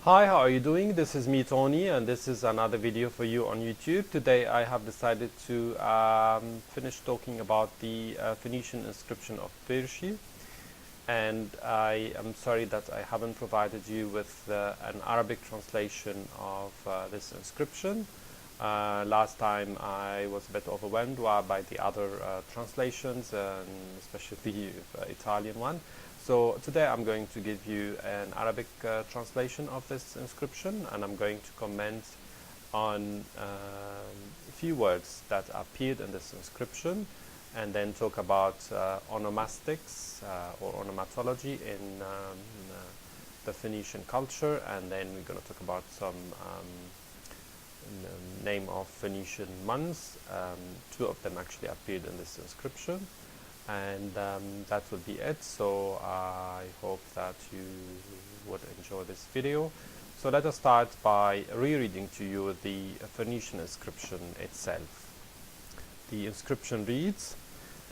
Hi, how are you doing? This is me, Tony, and this is another video for you on YouTube. Today I have decided to finish talking about the Phoenician inscription of Pyrgi, and I am sorry that I haven't provided you with an Arabic translation of this inscription. Last time I was a bit overwhelmed by the other translations, and especially the Italian one. So today I'm going to give you an Arabic translation of this inscription, and I'm going to comment on a few words that appeared in this inscription, and then talk about onomastics or onomatology in the Phoenician culture, and then we're going to talk about some name of Phoenician months. Two of them actually appeared in this inscription. And that would be it. So I hope that you would enjoy this video. So let us start by rereading to you the Phoenician inscription itself. The inscription reads: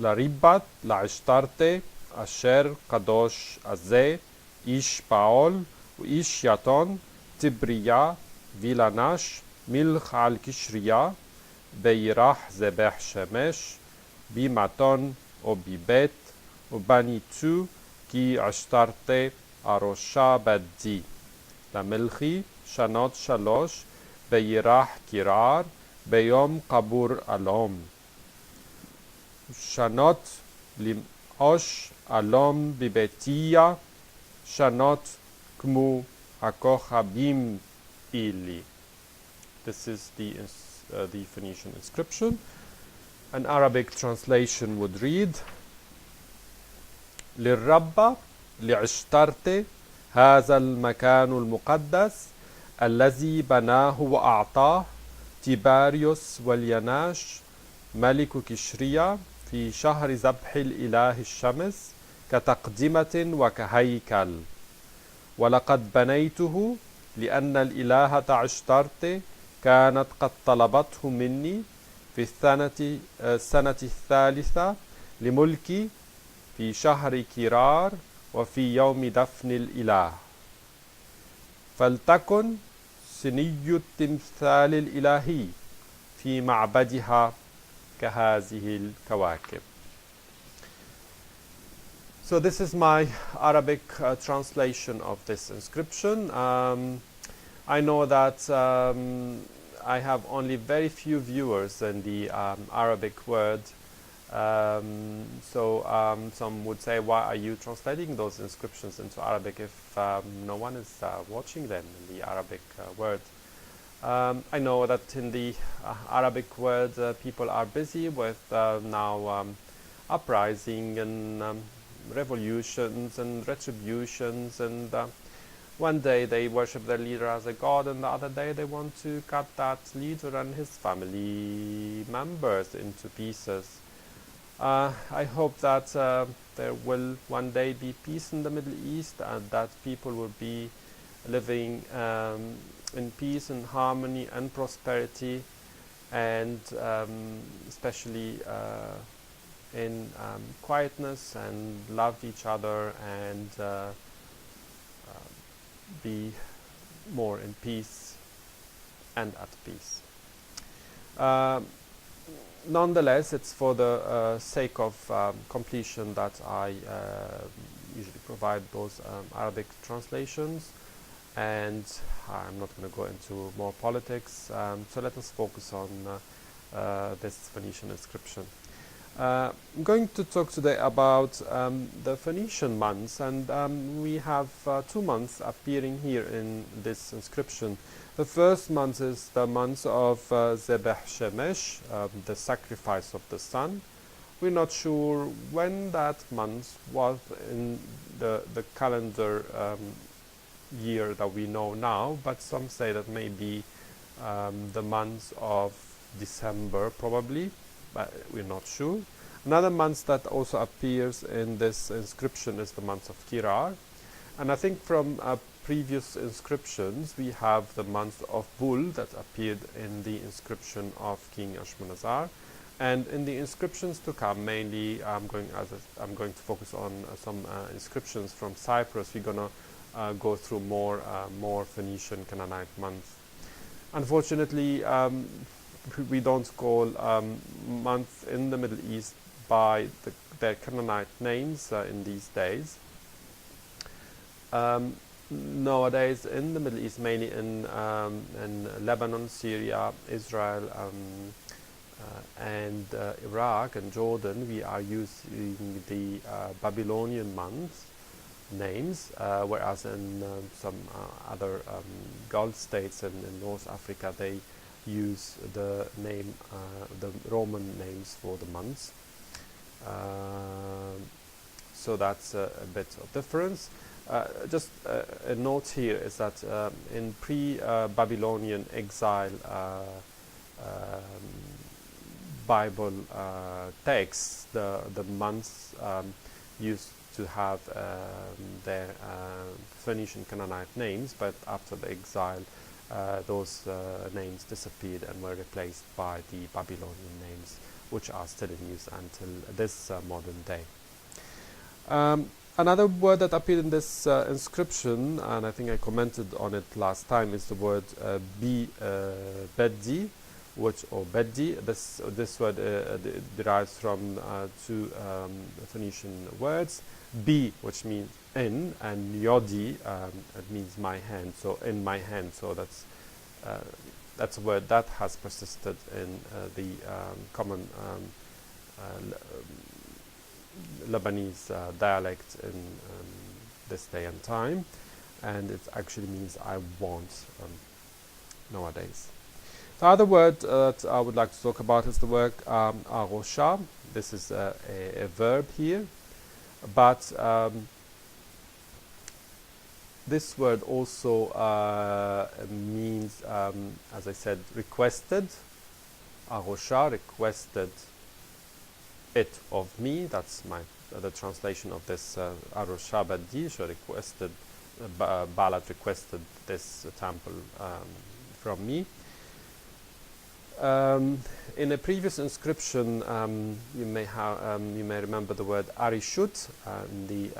لرbat לעשתרת أشر قدوش הזה إيش بعول وإيش يتون تبرיא ולנש מלך על כישריא בירח זבח שמש במתן אבבת ובנתו כישריא ᵓBBT למלכי שנות 3 בירח קירר ביום קבור אלום ושנות למאש LMBT שנות כמו הכוכבים אלי. This is the Phoenician inscription. An Arabic translation would read: للرب لعشترت هذا المكان المقدس الذي بناه وأعطاه تبريّ واليناش ملك كيشريّ في شهر ذبح الإله الشمس كتقدمة وكهيكل، ولقد بنيته لأن الإلهة عشترت كانت قد طلبته مني في السنة الثالثة لملكي في شهر كيرار وفي يوم دفن الإله، فلتكن سني التمثال الإلهي في معبدها كهذه الكواكب. So this is my Arabic translation of this inscription. I know that I have only very few viewers in the Arabic world, so some would say, why are you translating those inscriptions into Arabic if no one is watching them in the Arabic world? I know that in the Arabic world people are busy with now uprising and revolutions and retributions, and one day they worship their leader as a god, and the other day they want to cut that leader and his family members into pieces. I hope that there will one day be peace in the Middle East, and that people will be living in peace and harmony and prosperity, and especially in quietness, and love each other, and be more in peace and at peace. Nonetheless, it's for the sake of completion that I usually provide those Arabic translations, and I'm not going to go into more politics, so let us focus on this Phoenician inscription. I'm going to talk today about the Phoenician months, and we have 2 months appearing here in this inscription. The first month is the month of Zebeh Shemesh, the sacrifice of the sun. We're not sure when that month was in the calendar year that we know now, but some say that maybe the month of December probably, but we're not sure. Another month that also appears in this inscription is the month of Kirar, and I think from previous inscriptions we have the month of Bul that appeared in the inscription of King Ashmanazar, and in the inscriptions to come, mainly I'm going to focus on some inscriptions from Cyprus. We're gonna go through more Phoenician Canaanite months. Unfortunately, we don't call months in the Middle East by their Canaanite names in these days. Nowadays, in the Middle East, mainly in Lebanon, Syria, Israel, and Iraq and Jordan, we are using the Babylonian months names, whereas in some other Gulf states and in North Africa, they use the Roman names for the months. So that's a bit of difference. Just a note here is that in pre-Babylonian exile Bible texts, the months used to have their Phoenician Canaanite names, but after the exile those names disappeared and were replaced by the Babylonian names, which are still in use until this modern day. Another word that appeared in this inscription, and I think I commented on it last time, is the word BBTY, or Beddi. This word derives from two Phoenician words, B, which means in, and Yodi, it means my hand. So in my hand. So that's a word that has persisted in the common Lebanese dialect in this day and time, and it actually means I want nowadays. The other word that I would like to talk about is the word LRBT. This is a verb here, but this word also means, as I said, requested. LRBT, requested it of me. That's the translation of this ᶓBBT. So requested, Baalad requested this temple from me. In a previous inscription, you may remember the word LRBT in the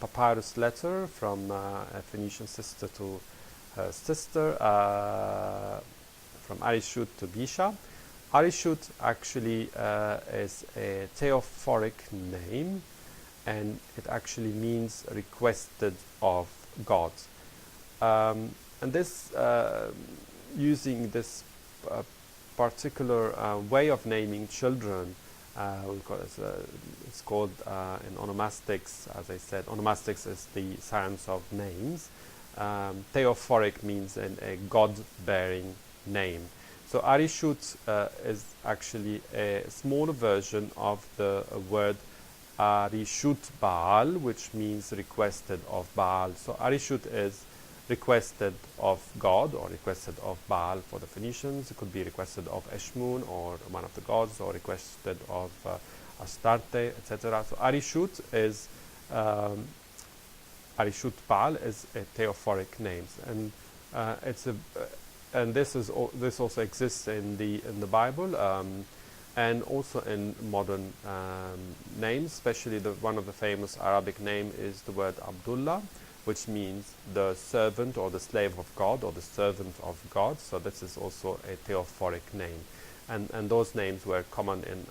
papyrus letter from a Phoenician sister to her sister, from LRBT to Bisha. LRBT actually is a theophoric name, and it actually means requested of God. And this, using this particular way of naming children, it's called in onomastics, as I said, onomastics is the science of names. Theophoric means a God-bearing name. So LRBT is actually a smaller version of the word LRBT Baal, which means requested of Baal. So LRBT is requested of God or requested of Baal for the Phoenicians. It could be requested of Eshmun or one of the gods, or requested of Astarte, etc. So LRBT is LRBT Baal is a theophoric name, and it's a and this also exists in the Bible, and also in modern names. Especially one of the famous Arabic name is the word Abdullah, which means the servant or the slave of God, or the servant of God. So this is also a theophoric name, and those names were common in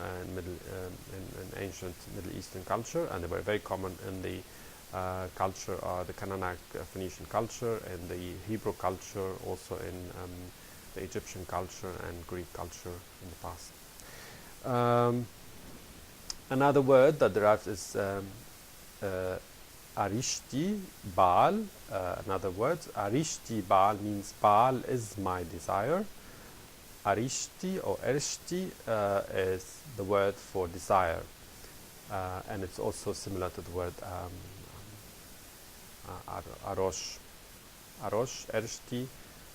ancient Middle Eastern culture, and they were very common in the culture, the Canaanite Phoenician culture, and the Hebrew culture, also in the Egyptian culture and Greek culture in the past. Another word that derives is LRBT Baal. Another word, LRBT Baal means Baal is my desire. LRBT or LᶜШTRT is the word for desire, and it's also similar to the word LRBT. LRBT.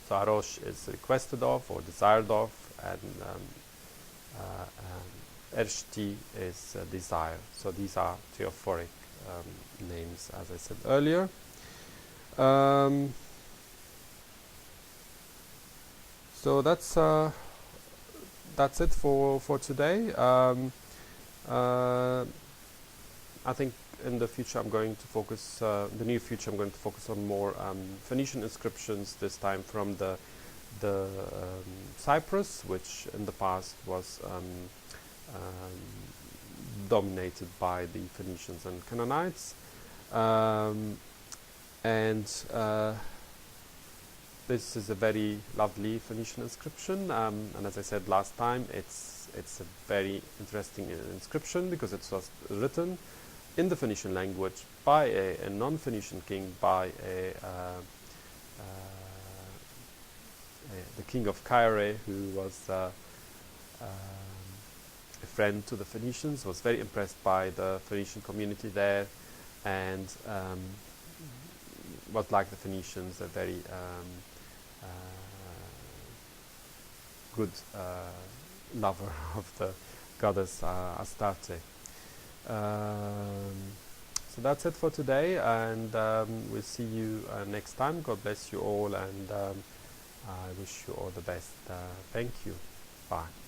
So LRBT is requested of or desired of, and LᶜШTRT is desire. So these are theophoric names, as I said earlier. So that's it for today. I think in the future I'm going to focus, the near future I'm going to focus on more Phoenician inscriptions, this time from the Cyprus, which in the past was dominated by the Phoenicians and Canaanites. This is a very lovely Phoenician inscription, and as I said last time, it's a very interesting inscription because it was written in the Phoenician language by a non-Phoenician king, by the king of Kyrrhe, who was a friend to the Phoenicians, was very impressed by the Phoenician community there, and was like the Phoenicians, a very good lover of the goddess Astarte. So that's it for today, and we'll see you next time. God bless you all, and I wish you all the best. Thank you. Bye.